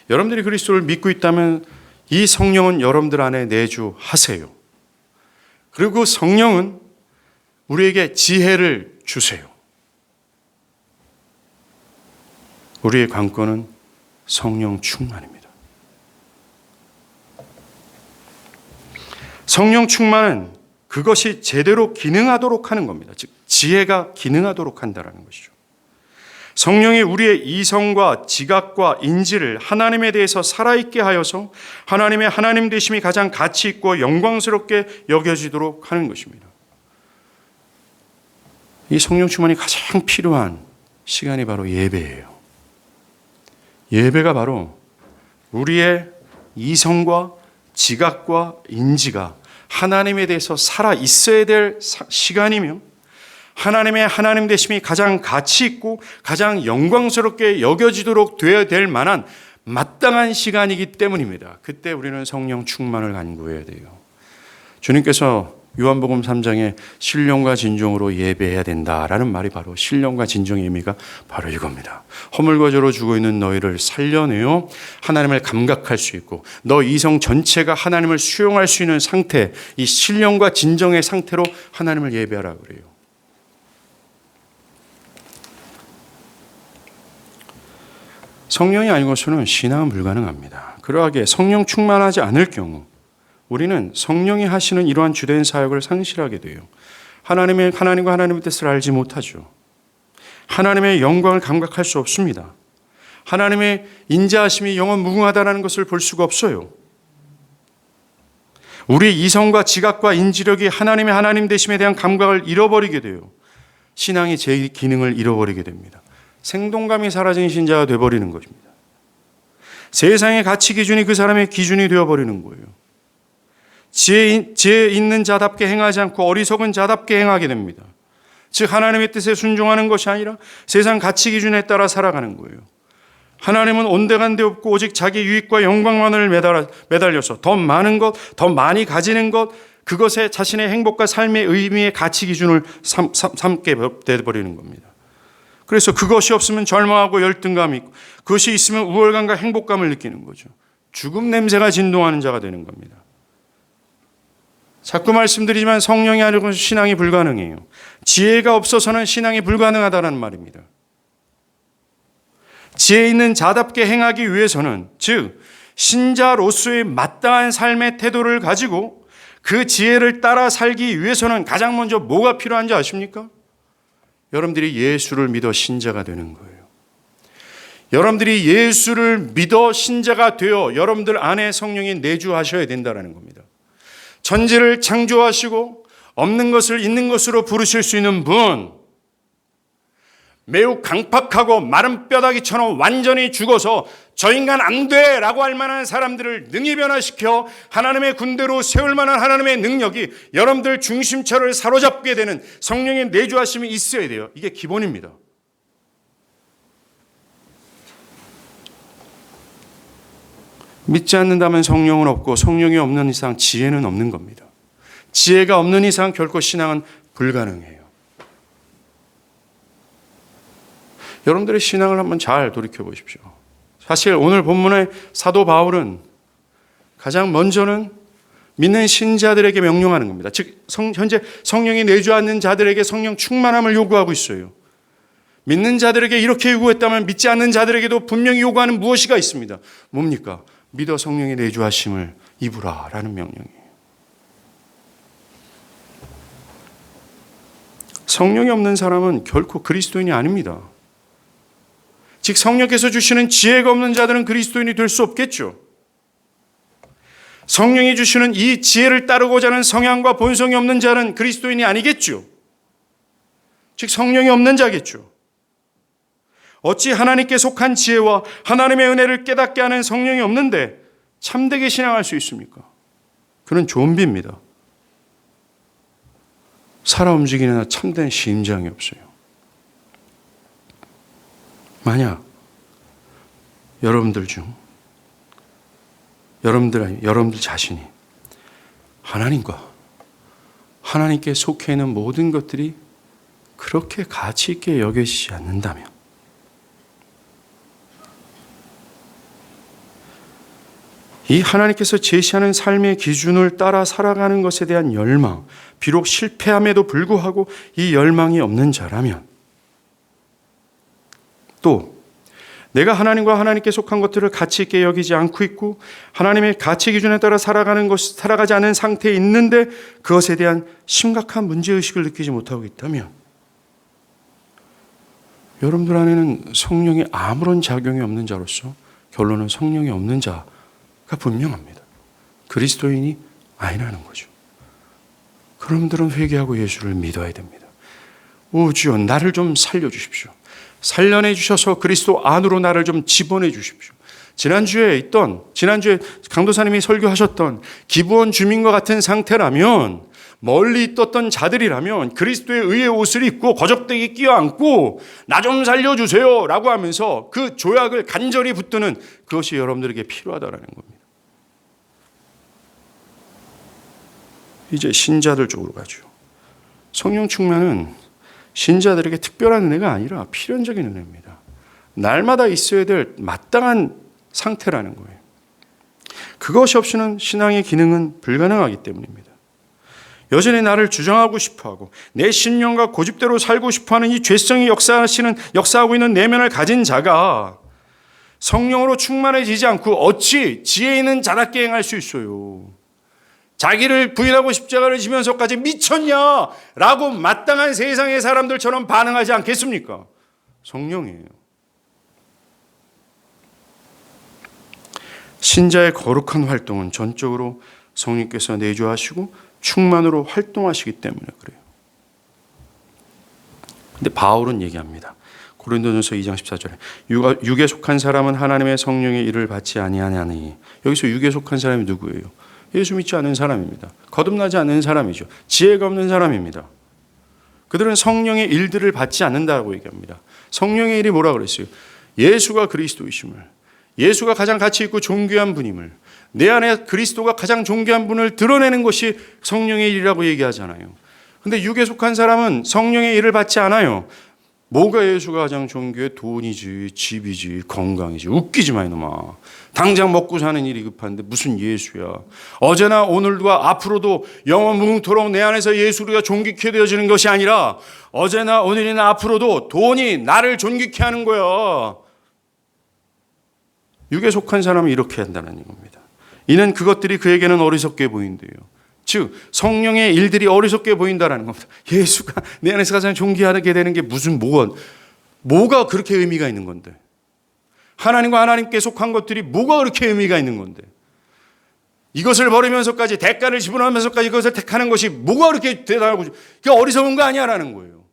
여러분들이 그리스도를 믿고 있다면 이 성령은 여러분들 안에 내주하세요. 그리고 성령은 우리에게 지혜를 주세요. 우리의 관건은 성령 충만입니다. 성령 충만은 그것이 제대로 기능하도록 하는 겁니다. 즉 지혜가 기능하도록 한다는 것이죠. 성령이 우리의 이성과 지각과 인지를 하나님에 대해서 살아있게 하여서 하나님의 하나님 되심이 가장 가치 있고 영광스럽게 여겨지도록 하는 것입니다. 이 성령 충만이 가장 필요한 시간이 바로 예배예요. 예배가 바로 우리의 이성과 지각과 인지가 하나님에 대해서 살아있어야 될 시간이며 하나님의 하나님 되심이 가장 가치 있고 가장 영광스럽게 여겨지도록 되어야 될 만한 마땅한 시간이기 때문입니다. 그때 우리는 성령 충만을 간구해야 돼요. 주님께서 요한복음 3장에 신령과 진정으로 예배해야 된다라는 말이 바로 신령과 진정의 의미가 바로 이겁니다. 허물과저로 죽어 있는 너희를 살려내어 하나님을 감각할 수 있고 너 이성 전체가 하나님을 수용할 수 있는 상태, 이 신령과 진정의 상태로 하나님을 예배하라 그래요. 성령이 아니고서는 신앙은 불가능합니다. 그러하기에 성령 충만하지 않을 경우 우리는 성령이 하시는 이러한 주된 사역을 상실하게 돼요. 하나님과 하나님의 뜻을 알지 못하죠. 하나님의 영광을 감각할 수 없습니다. 하나님의 인자하심이 영원 무궁하다는 것을 볼 수가 없어요. 우리 이성과 지각과 인지력이 하나님의 하나님 되심에 대한 감각을 잃어버리게 돼요. 신앙이 제 기능을 잃어버리게 됩니다. 생동감이 사라진 신자가 되어버리는 것입니다. 세상의 가치 기준이 그 사람의 기준이 되어버리는 거예요. 지혜 있는 자답게 행하지 않고 어리석은 자답게 행하게 됩니다. 즉 하나님의 뜻에 순종하는 것이 아니라 세상 가치 기준에 따라 살아가는 거예요. 하나님은 온데간데 없고 오직 자기 유익과 영광만을 매달려서 더 많은 것, 더 많이 가지는 것, 그것에 자신의 행복과 삶의 의미의 가치 기준을 삼게 되어버리는 겁니다. 그래서 그것이 없으면 절망하고 열등감이 있고 그것이 있으면 우월감과 행복감을 느끼는 거죠. 죽음 냄새가 진동하는 자가 되는 겁니다. 자꾸 말씀드리지만 성령이 아니고는 신앙이 불가능해요. 지혜가 없어서는 신앙이 불가능하다는 말입니다. 지혜 있는 자답게 행하기 위해서는 즉 신자로서의 마땅한 삶의 태도를 가지고 그 지혜를 따라 살기 위해서는 가장 먼저 뭐가 필요한지 아십니까? 여러분들이 예수를 믿어 신자가 되는 거예요. 여러분들이 예수를 믿어 신자가 되어 여러분들 안에 성령이 내주하셔야 된다는 겁니다. 천지를 창조하시고 없는 것을 있는 것으로 부르실 수 있는 분, 매우 강팍하고 마른 뼈다귀처럼 완전히 죽어서 저 인간 안 돼! 라고 할 만한 사람들을 능히 변화시켜 하나님의 군대로 세울 만한 하나님의 능력이 여러분들 중심처를 사로잡게 되는 성령의 내주하심이 있어야 돼요. 이게 기본입니다. 믿지 않는다면 성령은 없고 성령이 없는 이상 지혜는 없는 겁니다. 지혜가 없는 이상 결코 신앙은 불가능해요. 여러분들의 신앙을 한번 잘 돌이켜 보십시오. 사실 오늘 본문의 사도 바울은 가장 먼저는 믿는 신자들에게 명령하는 겁니다. 즉 현재 성령이 내주하는 자들에게 성령 충만함을 요구하고 있어요. 믿는 자들에게 이렇게 요구했다면 믿지 않는 자들에게도 분명히 요구하는 무엇이가 있습니다. 뭡니까? 믿어 성령이 내주하심을 입으라라는 명령이에요. 성령이 없는 사람은 결코 그리스도인이 아닙니다. 즉 성령께서 주시는 지혜가 없는 자들은 그리스도인이 될 수 없겠죠. 성령이 주시는 이 지혜를 따르고자 하는 성향과 본성이 없는 자는 그리스도인이 아니겠죠. 즉 성령이 없는 자겠죠. 어찌 하나님께 속한 지혜와 하나님의 은혜를 깨닫게 하는 성령이 없는데 참되게 신앙할 수 있습니까? 그는 좀비입니다. 살아 움직이는 참된 심장이 없어요. 만약 여러분들 자신이 하나님께 속해 있는 모든 것들이 그렇게 가치 있게 여겨지지 않는다면 이 하나님께서 제시하는 삶의 기준을 따라 살아가는 것에 대한 열망, 비록 실패함에도 불구하고 이 열망이 없는 자라면 또 내가 하나님과 하나님께 속한 것들을 가치 있게 여기지 않고 있고 하나님의 가치 기준에 따라 살아가지 않은 상태에 있는데 그것에 대한 심각한 문제의식을 느끼지 못하고 있다면 여러분들 안에는 성령이 아무런 작용이 없는 자로서 결론은 성령이 없는 자가 분명합니다. 그리스도인이 아니라는 거죠. 그분들은 회개하고 예수를 믿어야 됩니다. 오 주여 나를 좀 살려주십시오. 살려내 주셔서 그리스도 안으로 나를 좀 집어내 주십시오. 지난주에 강도사님이 설교하셨던 기브온 주민과 같은 상태라면 멀리 있었던 자들이라면 그리스도의 의의 옷을 입고 거적대기 끼어안고 나 좀 살려주세요 라고 하면서 그 조약을 간절히 붙드는 그것이 여러분들에게 필요하다는 겁니다. 이제 신자들 쪽으로 가죠. 성령 충만은 신자들에게 특별한 은혜가 아니라 필연적인 은혜입니다. 날마다 있어야 될 마땅한 상태라는 거예요. 그것이 없이는 신앙의 기능은 불가능하기 때문입니다. 여전히 나를 주장하고 싶어하고 내 신념과 고집대로 살고 싶어하는 이 죄성이 역사하고 있는 내면을 가진 자가 성령으로 충만해지지 않고 어찌 지혜 있는 자답게 행할 수 있어요. 자기를 부인하고 십자가를 지면서까지 미쳤냐? 라고 마땅한 세상의 사람들처럼 반응하지 않겠습니까? 성령이에요. 신자의 거룩한 활동은 전적으로 성령께서 내주하시고 충만으로 활동하시기 때문에 그래요. 근데 바울은 얘기합니다. 고린도전서 2장 14절에 육에 속한 사람은 하나님의 성령의 일을 받지 아니하나니. 여기서 육에 속한 사람이 누구예요? 예수 믿지 않는 사람입니다. 거듭나지 않는 사람이죠. 지혜가 없는 사람입니다. 그들은 성령의 일들을 받지 않는다고 얘기합니다. 성령의 일이 뭐라 그랬어요? 예수가 그리스도이심을, 예수가 가장 가치 있고 존귀한 분임을, 내 안에 그리스도가 가장 존귀한 분을 드러내는 것이 성령의 일이라고 얘기하잖아요. 근데 육에 속한 사람은 성령의 일을 받지 않아요. 뭐가 예수가 가장 존귀해? 돈이지, 집이지, 건강이지. 웃기지 마 이놈아. 당장 먹고 사는 일이 급한데 무슨 예수야. 어제나 오늘과 앞으로도 영원 무궁토록 내 안에서 예수가 존귀케 되어지는 것이 아니라 어제나 오늘이나 앞으로도 돈이 나를 존귀케 하는 거야. 육에 속한 사람은 이렇게 한다는 겁니다. 이는 그것들이 그에게는 어리석게 보인대요. 즉 성령의 일들이 어리석게 보인다라는 겁니다. 예수가 내 안에서 가장 존귀하게 되는 게 무슨 뭐가 그렇게 의미가 있는 건데? 하나님과 하나님께 속한 것들이 뭐가 그렇게 의미가 있는 건데? 이것을 버리면서까지 대가를 지불하면서까지 그것을 택하는 것이 뭐가 그렇게 대단하고 그게 어리석은 거 아니야라는 거예요.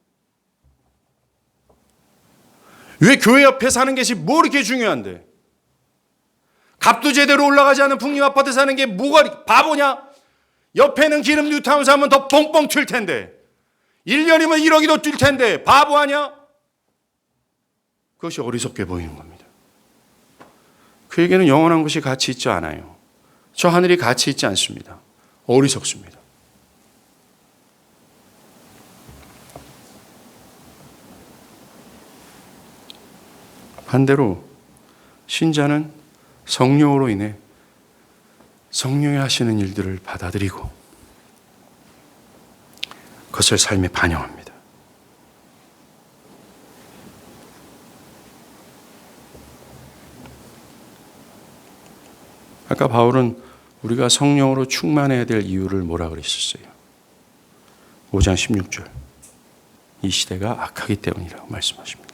왜 교회 옆에 사는 것이 뭐 이렇게 중요한데? 값도 제대로 올라가지 않은 풍림 아파트 사는 게 뭐가 바보냐? 옆에는 기름 뉴타운 사면 더 뻥뻥 튈 텐데 1년이면 1억이 더 뛸 텐데 바보 아니야? 그것이 어리석게 보이는 겁니다. 그에게는 영원한 것이 가치 있지 않아요. 저 하늘이 가치 있지 않습니다. 어리석습니다. 반대로 신자는 성령으로 인해 성령이 하시는 일들을 받아들이고 그것을 삶에 반영합니다. 아까 바울은 우리가 성령으로 충만해야 될 이유를 뭐라 그랬었어요? 5장 16절. 이 시대가 악하기 때문이라고 말씀하십니다.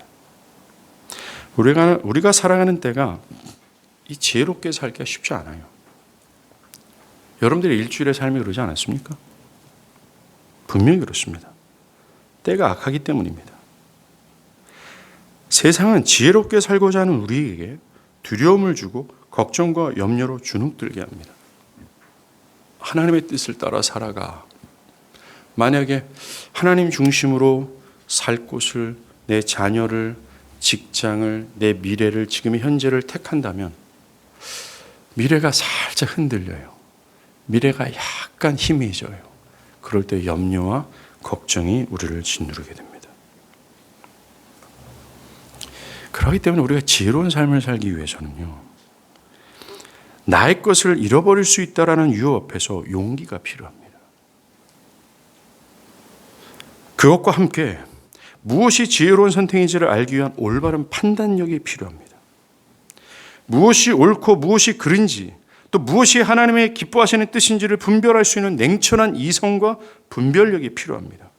우리가 살아가는 때가 이 지혜롭게 살기가 쉽지 않아요. 여러분들의 일주일의 삶이 그러지 않았습니까? 분명히 그렇습니다. 때가 악하기 때문입니다. 세상은 지혜롭게 살고자 하는 우리에게 두려움을 주고 걱정과 염려로 주눅들게 합니다. 하나님의 뜻을 따라 살아가. 만약에 하나님 중심으로 살 곳을, 내 자녀를, 직장을, 내 미래를, 지금의 현재를 택한다면 미래가 살짝 흔들려요. 미래가 약간 희미해져요. 그럴 때 염려와 걱정이 우리를 짓누르게 됩니다. 그렇기 때문에 우리가 지혜로운 삶을 살기 위해서는요, 나의 것을 잃어버릴 수 있다라는 유혹 앞에서 용기가 필요합니다. 그것과 함께 무엇이 지혜로운 선택인지를 알기 위한 올바른 판단력이 필요합니다. 무엇이 옳고 무엇이 그른지, 또 무엇이 하나님의 기뻐하시는 뜻인지를 분별할 수 있는 냉철한 이성과 분별력이 필요합니다.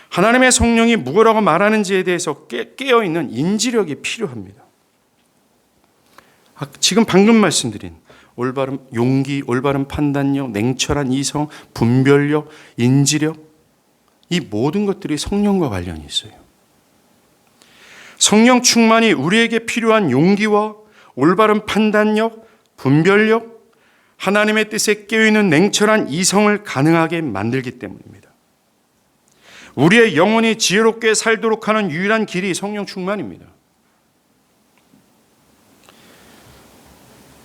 하나님의 성령이 무엇이라고 말하는지에 대해서 깨어있는 인지력이 필요합니다. 지금 방금 말씀드린 올바른 용기, 올바른 판단력, 냉철한 이성, 분별력, 인지력, 이 모든 것들이 성령과 관련이 있어요. 성령 충만이 우리에게 필요한 용기와 올바른 판단력, 분별력, 하나님의 뜻에 깨어있는 냉철한 이성을 가능하게 만들기 때문입니다. 우리의 영혼이 지혜롭게 살도록 하는 유일한 길이 성령 충만입니다.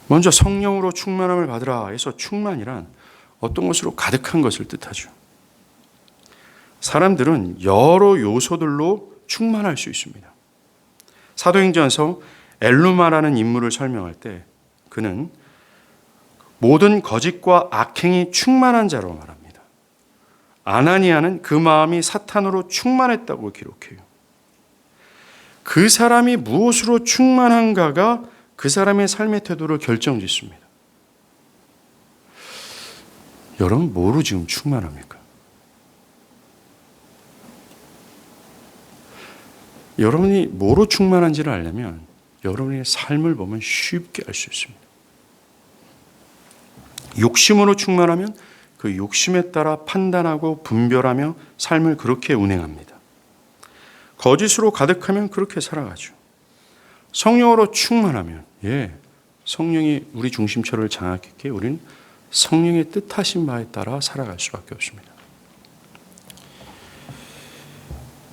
먼저 성령으로 충만함을 받으라 해서 충만이란 어떤 것으로 가득한 것을 뜻하죠. 사람들은 여러 요소들로 충만할 수 있습니다. 사도행전에서 엘루마라는 인물을 설명할 때 그는 모든 거짓과 악행이 충만한 자로 말합니다. 아나니아는 그 마음이 사탄으로 충만했다고 기록해요. 그 사람이 무엇으로 충만한가가 그 사람의 삶의 태도를 결정짓습니다. 여러분 뭐로 지금 충만합니까? 여러분이 뭐로 충만한지를 알려면 여러분의 삶을 보면 쉽게 알 수 있습니다. 욕심으로 충만하면 그 욕심에 따라 판단하고 분별하며 삶을 그렇게 운행합니다. 거짓으로 가득하면 그렇게 살아가죠. 성령으로 충만하면 성령이 우리 중심처를 장악했기에 우리는 성령의 뜻하신 바에 따라 살아갈 수밖에 없습니다.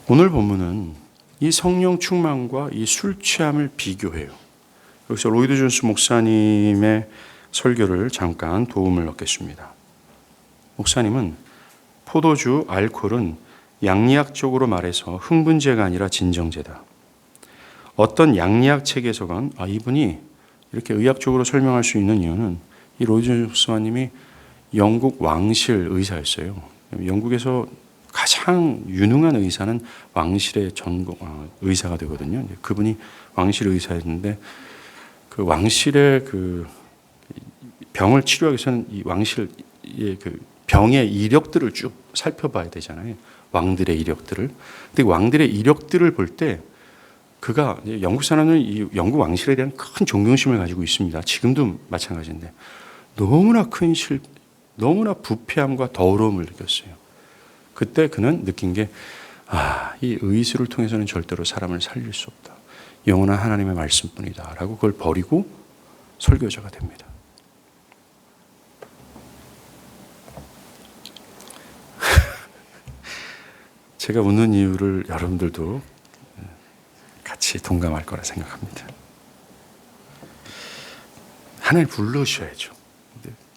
오늘 본문은 이 성령 충만과 이 술 취함을 비교해요. 여기서 로이드 존스 목사님의 설교를 잠깐 도움을 얻겠습니다. 목사님은 포도주, 알코올은 양리학적으로 말해서 흥분제가 아니라 진정제다. 어떤 양리학 책에서건 이분이 이렇게 의학적으로 설명할 수 있는 이유는 이 로이드 존스 목사님이 영국 왕실 의사였어요. 영국에서 가장 유능한 의사는 왕실의 의사가 되거든요. 그분이 왕실 의사였는데 그 왕실의 그 병을 치료하기 위해서는 이 왕실 그 병의 이력들을 쭉 살펴봐야 되잖아요. 왕들의 이력들을. 근데 왕들의 이력들을 볼 때 그가 영국 사람은 이 영국 왕실에 대한 큰 존경심을 가지고 있습니다. 지금도 마찬가지인데 너무나 너무나 부패함과 더러움을 느꼈어요. 그때 그는 느낀 게 이 의술을 통해서는 절대로 사람을 살릴 수 없다. 영원한 하나님의 말씀뿐이다. 라고 그걸 버리고 설교자가 됩니다. 제가 웃는 이유를 여러분들도 같이 동감할 거라 생각합니다. 하나님 불러주셔야죠.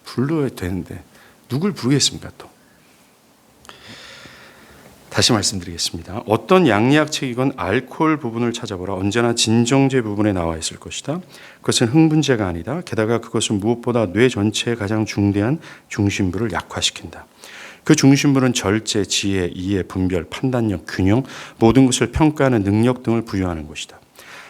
불러야 되는데 누굴 부르겠습니까 또? 다시 말씀드리겠습니다. 어떤 양리학책이건 알코올 부분을 찾아보라. 언제나 진정제 부분에 나와 있을 것이다. 그것은 흥분제가 아니다. 게다가 그것은 무엇보다 뇌 전체의 가장 중대한 중심부를 약화시킨다. 그 중심부는 절제, 지혜, 이해, 분별, 판단력, 균형, 모든 것을 평가하는 능력 등을 부여하는 것이다.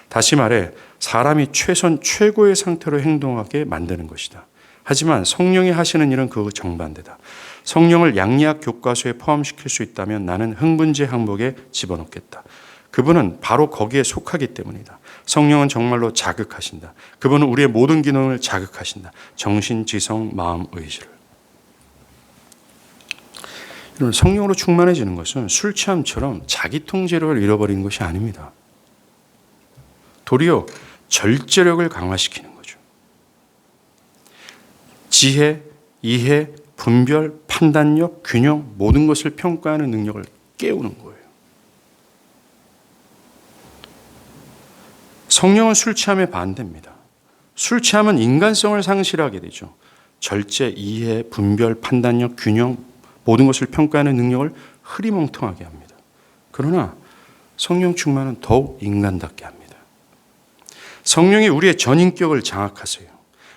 다시 말해 사람이 최고의 상태로 행동하게 만드는 것이다. 하지만 성령이 하시는 일은 그 정반대다. 성령을 양리학 교과서에 포함시킬 수 있다면 나는 흥분제 항목에 집어넣겠다. 그분은 바로 거기에 속하기 때문이다. 성령은 정말로 자극하신다. 그분은 우리의 모든 기능을 자극하신다. 정신, 지성, 마음, 의지를. 여러분, 성령으로 충만해지는 것은 술 취함처럼 자기 통제력을 잃어버리는 것이 아닙니다. 도리어 절제력을 강화시키는 거죠. 지혜, 이해, 분별, 판단력, 균형, 모든 것을 평가하는 능력을 깨우는 거예요. 성령은 술 취함에 반대입니다. 술 취함은 인간성을 상실하게 되죠. 절제, 이해, 분별, 판단력, 균형, 모든 것을 평가하는 능력을 흐리멍텅하게 합니다. 그러나 성령 충만은 더욱 인간답게 합니다. 성령이 우리의 전인격을 장악하세요.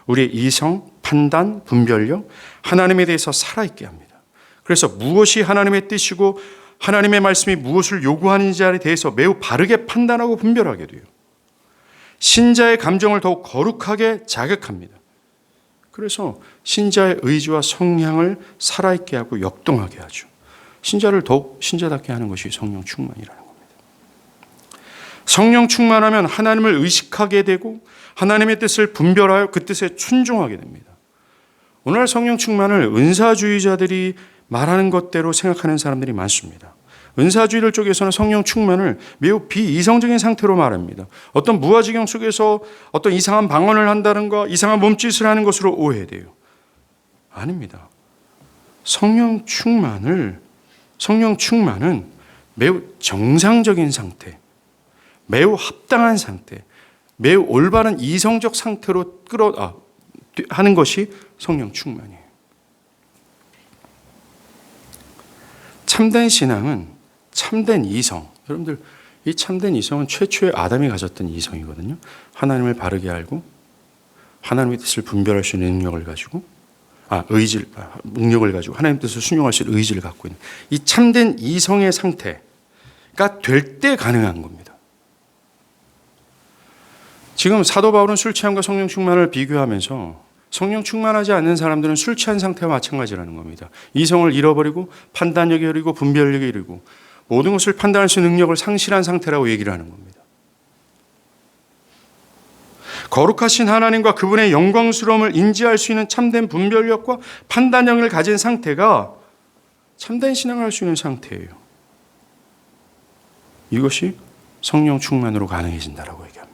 우리의 이성, 판단, 분별력, 하나님에 대해서 살아있게 합니다. 그래서 무엇이 하나님의 뜻이고 하나님의 말씀이 무엇을 요구하는지에 대해서 매우 바르게 판단하고 분별하게 돼요. 신자의 감정을 더욱 거룩하게 자극합니다. 그래서 신자의 의지와 성향을 살아있게 하고 역동하게 하죠. 신자를 더욱 신자답게 하는 것이 성령 충만이라는 겁니다. 성령 충만하면 하나님을 의식하게 되고 하나님의 뜻을 분별하여 그 뜻에 순종하게 됩니다. 오늘날 성령 충만을 은사주의자들이 말하는 것대로 생각하는 사람들이 많습니다. 은사주의들 쪽에서는 성령 충만을 매우 비이성적인 상태로 말합니다. 어떤 무아지경 속에서 어떤 이상한 방언을 한다든가 이상한 몸짓을 하는 것으로 오해돼요. 아닙니다. 성령 충만은 매우 정상적인 상태, 매우 합당한 상태, 매우 올바른 이성적 상태로 하는 것이 성령 충만이에요. 참된 신앙은 참된 이성. 여러분들, 이 참된 이성은 최초의 아담이 가졌던 이성이거든요. 하나님을 바르게 알고 하나님의 뜻을 분별할 수 있는 능력을 가지고 능력을 가지고 하나님의 뜻을 순종할 수 있는 의지를 갖고 있는 이 참된 이성의 상태가 될 때 가능한 겁니다. 지금 사도 바울은 술 취함과 성령 충만을 비교하면서 성령 충만하지 않는 사람들은 술 취한 상태와 마찬가지라는 겁니다. 이성을 잃어버리고 판단력이 흐리고 분별력이 흐리고 모든 것을 판단할 수 있는 능력을 상실한 상태라고 얘기를 하는 겁니다. 거룩하신 하나님과 그분의 영광스러움을 인지할 수 있는 참된 분별력과 판단력을 가진 상태가 참된 신앙을 할 수 있는 상태예요. 이것이 성령 충만으로 가능해진다라고 얘기합니다.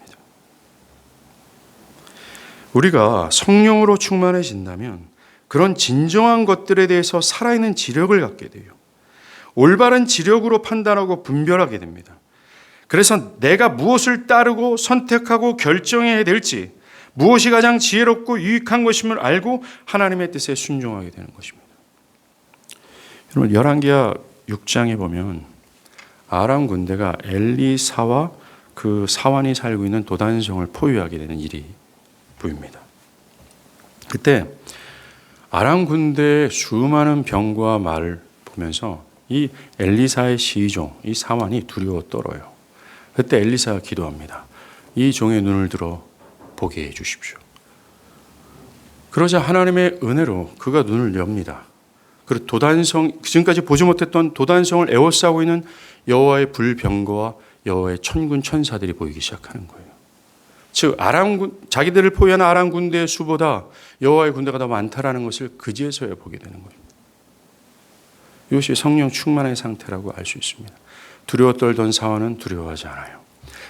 우리가 성령으로 충만해진다면 그런 진정한 것들에 대해서 살아있는 지력을 갖게 돼요. 올바른 지력으로 판단하고 분별하게 됩니다. 그래서 내가 무엇을 따르고 선택하고 결정해야 될지, 무엇이 가장 지혜롭고 유익한 것임을 알고 하나님의 뜻에 순종하게 되는 것입니다. 여러분, 열왕기하 6장에 보면 아람 군대가 엘리사와 그 사환이 살고 있는 도단성을 포위하게 되는 일이 보입니다. 그때 아람 군대의 수많은 병과 말을 보면서 이 엘리사의 시종, 이 사환이 두려워 떨어요. 그때 엘리사가 기도합니다. 이 종의 눈을 들어 보게 해 주십시오. 그러자 하나님의 은혜로 그가 눈을 엽니다. 그리고 지금까지 보지 못했던 도단성을 에워싸고 있는 여호와의 불병거와 여호와의 천군 천사들이 보이기 시작하는 거예요. 즉 자기들을 포위한 아람 군대의 수보다 여호와의 군대가 더 많다라는 것을 그제서야 보게 되는 거예요. 이것이 성령 충만의 상태라고 알 수 있습니다. 두려워 떨던 사원은 두려워하지 않아요.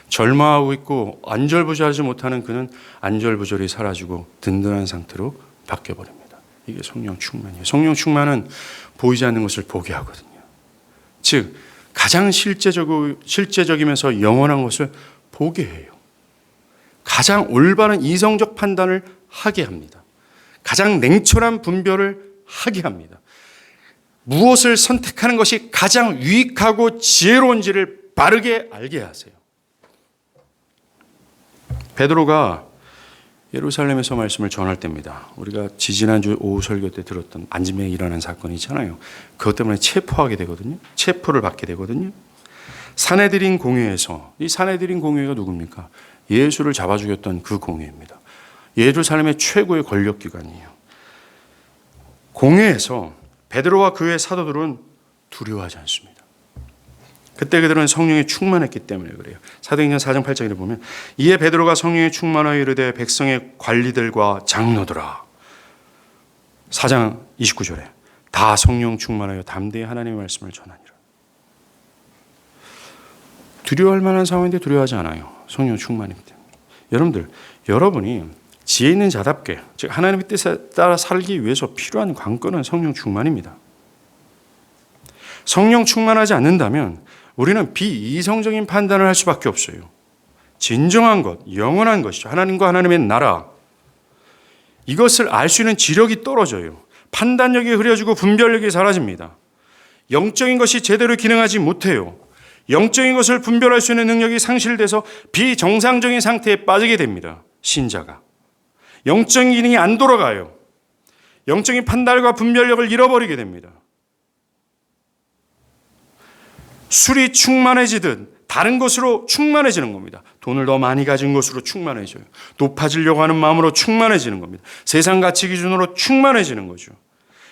절망하고 있고 안절부절하지 못하는 그는 안절부절이 사라지고 든든한 상태로 바뀌어버립니다. 이게 성령 충만이에요. 성령 충만은 보이지 않는 것을 보게 하거든요. 즉 가장 실제적이면서 영원한 것을 보게 해요. 가장 올바른 이성적 판단을 하게 합니다. 가장 냉철한 분별을 하게 합니다. 무엇을 선택하는 것이 가장 유익하고 지혜로운지를 바르게 알게 하세요. 베드로가 예루살렘에서 말씀을 전할 때입니다. 우리가 지지난주 오후 설교 때 들었던 안짐에 일어난 사건이 있잖아요. 그것 때문에 체포하게 되거든요. 체포를 받게 되거든요. 산헤드린 공회에서, 이 산헤드린 공회가 누굽니까? 예수를 잡아 죽였던 그 공회입니다. 예루살렘의 최고의 권력기관이에요. 공회에서 베드로와 그의 사도들은 두려워하지 않습니다. 그때 그들은 성령에 충만했기 때문에 그래요. 사도행전 4장 8절에 보면 이에 베드로가 성령에 충만하여 이르되 백성의 관리들과 장로들아, 4장 29절에 다 성령 충만하여 담대히 하나님의 말씀을 전하니라. 두려워할 만한 상황인데 두려워하지 않아요. 성령 충만이기 때문에. 여러분이 지혜 있는 자답게, 즉 하나님의 뜻에 따라 살기 위해서 필요한 관건은 성령 충만입니다. 성령 충만하지 않는다면 우리는 비이성적인 판단을 할 수밖에 없어요. 진정한 것, 영원한 것이죠. 하나님과 하나님의 나라. 이것을 알 수 있는 지력이 떨어져요. 판단력이 흐려지고 분별력이 사라집니다. 영적인 것이 제대로 기능하지 못해요. 영적인 것을 분별할 수 있는 능력이 상실돼서 비정상적인 상태에 빠지게 됩니다. 신자가. 영적인 기능이 안 돌아가요. 영적인 판단과 분별력을 잃어버리게 됩니다. 술이 충만해지듯 다른 것으로 충만해지는 겁니다. 돈을 더 많이 가진 것으로 충만해져요. 높아지려고 하는 마음으로 충만해지는 겁니다. 세상 가치 기준으로 충만해지는 거죠.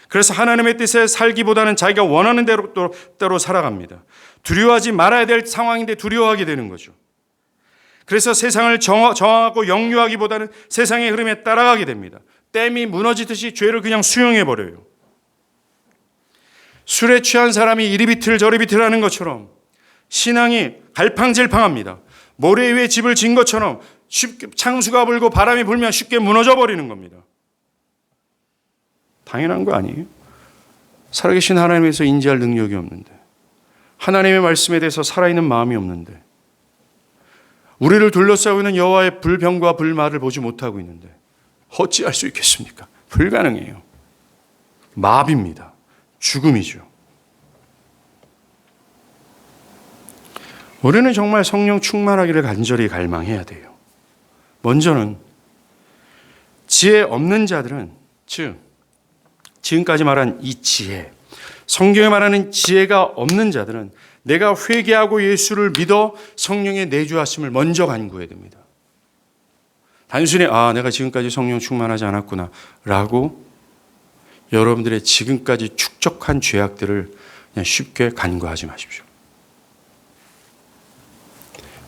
그래서 하나님의 뜻에 살기보다는 자기가 원하는 대로 살아갑니다. 두려워하지 말아야 될 상황인데 두려워하게 되는 거죠. 그래서 세상을 정하고 역류하기보다는 세상의 흐름에 따라가게 됩니다. 댐이 무너지듯이 죄를 그냥 수용해버려요. 술에 취한 사람이 이리 비틀 저리 비틀하는 것처럼 신앙이 갈팡질팡합니다. 모래 위에 집을 진 것처럼 쉽게 창수가 불고 바람이 불면 쉽게 무너져 버리는 겁니다. 당연한 거 아니에요? 살아계신 하나님에서 인지할 능력이 없는데, 하나님의 말씀에 대해서 살아있는 마음이 없는데, 우리를 둘러싸고 있는 여호와의 불병과 불말을 보지 못하고 있는데 어찌할 수 있겠습니까? 불가능해요. 마비입니다. 죽음이죠. 우리는 정말 성령 충만하기를 간절히 갈망해야 돼요. 먼저는 지혜 없는 자들은, 즉 지금까지 말한 이 지혜, 성경에 말하는 지혜가 없는 자들은 내가 회개하고 예수를 믿어 성령의 내주하심을 먼저 간구해야 됩니다. 단순히 내가 지금까지 성령 충만하지 않았구나 라고 여러분들의 지금까지 축적한 죄악들을 그냥 쉽게 간구하지 마십시오.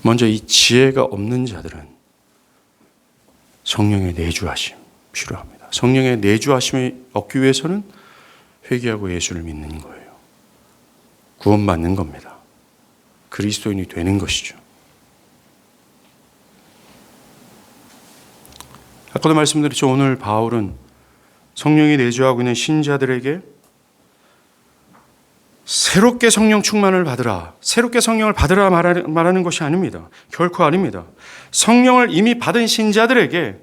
먼저 이 지혜가 없는 자들은 성령의 내주하심 필요합니다. 성령의 내주하심을 얻기 위해서는 회개하고 예수를 믿는 거예요. 구원받는 겁니다. 그리스도인이 되는 것이죠. 아까도 말씀드렸죠. 오늘 바울은 성령이 내주하고 있는 신자들에게 새롭게 성령 충만을 받으라, 새롭게 성령을 받으라 말하는 것이 아닙니다. 결코 아닙니다. 성령을 이미 받은 신자들에게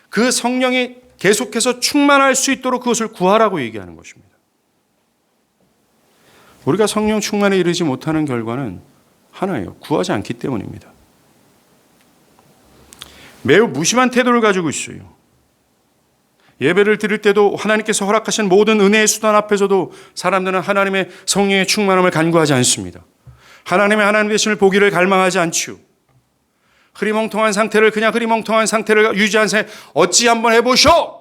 그 성령이 계속해서 충만할 수 있도록 그것을 구하라고 얘기하는 것입니다. 우리가 성령 충만에 이르지 못하는 결과는 하나예요. 구하지 않기 때문입니다. 매우 무심한 태도를 가지고 있어요. 예배를 드릴 때도 하나님께서 허락하신 모든 은혜의 수단 앞에서도 사람들은 하나님의 성령의 충만함을 간구하지 않습니다. 하나님 되심을 보기를 갈망하지 않지요. 흐리멍텅한 상태를 그냥 흐리멍텅한 상태를 유지한 채 어찌 한번 해보쇼!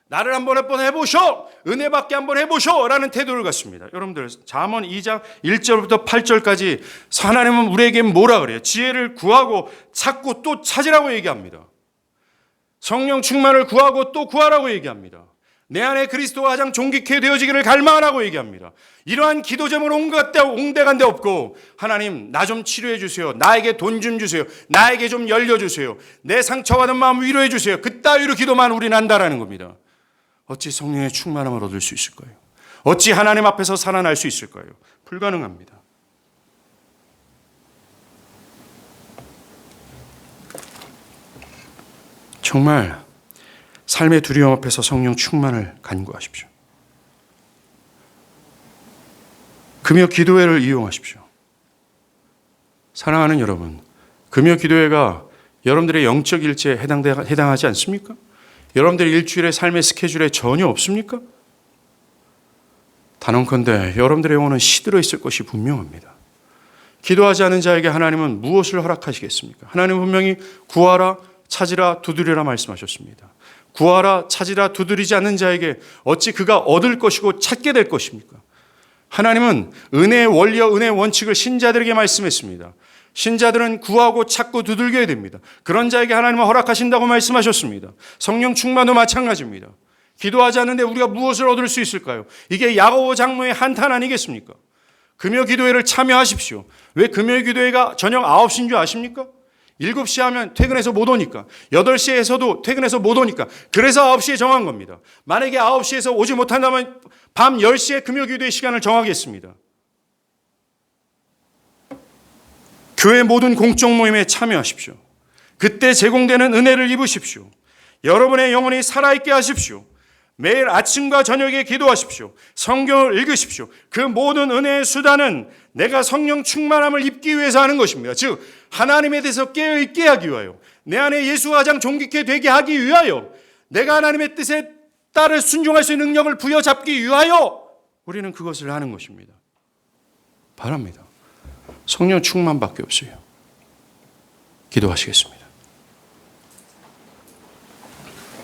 나를 한번 해보쇼! 은혜 받게 한번 해보쇼! 라는 태도를 갖습니다. 여러분들 잠언 2장 1절부터 8절까지 하나님은 우리에게 뭐라 그래요? 지혜를 구하고 찾고 또 찾으라고 얘기합니다. 성령 충만을 구하고 또 구하라고 얘기합니다. 내 안에 그리스도가 가장 존귀케 되어지기를 갈망하라고 얘기합니다. 이러한 기도 제목을 옹대간데 없고 하나님 나 좀 치료해 주세요. 나에게 돈 좀 주세요. 나에게 좀 열려주세요. 내 상처받은 마음 위로해 주세요. 그따위로 기도만 우리는 한다라는 겁니다. 어찌 성령의 충만함을 얻을 수 있을까요? 어찌 하나님 앞에서 살아날 수 있을까요? 불가능합니다. 정말 삶의 두려움 앞에서 성령 충만을 간구하십시오. 금요 기도회를 이용하십시오. 사랑하는 여러분, 금요 기도회가 여러분들의 영적 일지에 해당하지 않습니까? 여러분들의 일주일의 삶의 스케줄에 전혀 없습니까? 단언컨대 여러분들의 영혼은 시들어 있을 것이 분명합니다. 기도하지 않은 자에게 하나님은 무엇을 허락하시겠습니까? 하나님은 분명히 구하라, 찾으라, 두드리라 말씀하셨습니다. 구하라, 찾으라, 두드리지 않는 자에게 어찌 그가 얻을 것이고 찾게 될 것입니까? 하나님은 은혜의 원리와 은혜의 원칙을 신자들에게 말씀했습니다. 신자들은 구하고 찾고 두들겨야 됩니다. 그런 자에게 하나님은 허락하신다고 말씀하셨습니다. 성령 충만도 마찬가지입니다. 기도하지 않는데 우리가 무엇을 얻을 수 있을까요? 이게 야고보 장로의 한탄 아니겠습니까? 금요 기도회를 참여하십시오. 왜 금요 기도회가 저녁 9시인 줄 아십니까? 7시 하면 퇴근해서 못 오니까, 8시에서도 퇴근해서 못 오니까, 그래서 9시에 정한 겁니다. 만약에 9시에서 오지 못한다면 밤 10시에 금요 기도회 시간을 정하겠습니다. 교회 모든 공적 모임에 참여하십시오. 그때 제공되는 은혜를 입으십시오. 여러분의 영혼이 살아있게 하십시오. 매일 아침과 저녁에 기도하십시오. 성경을 읽으십시오. 그 모든 은혜의 수단은 내가 성령 충만함을 입기 위해서 하는 것입니다. 즉 하나님에 대해서 깨어있게 하기 위하여, 내 안에 예수가 가장 존귀케 되게 하기 위하여, 내가 하나님의 뜻에 따라 순종할 수 있는 능력을 부여잡기 위하여 우리는 그것을 하는 것입니다. 바랍니다. 성령 충만밖에 없어요. 기도하시겠습니다.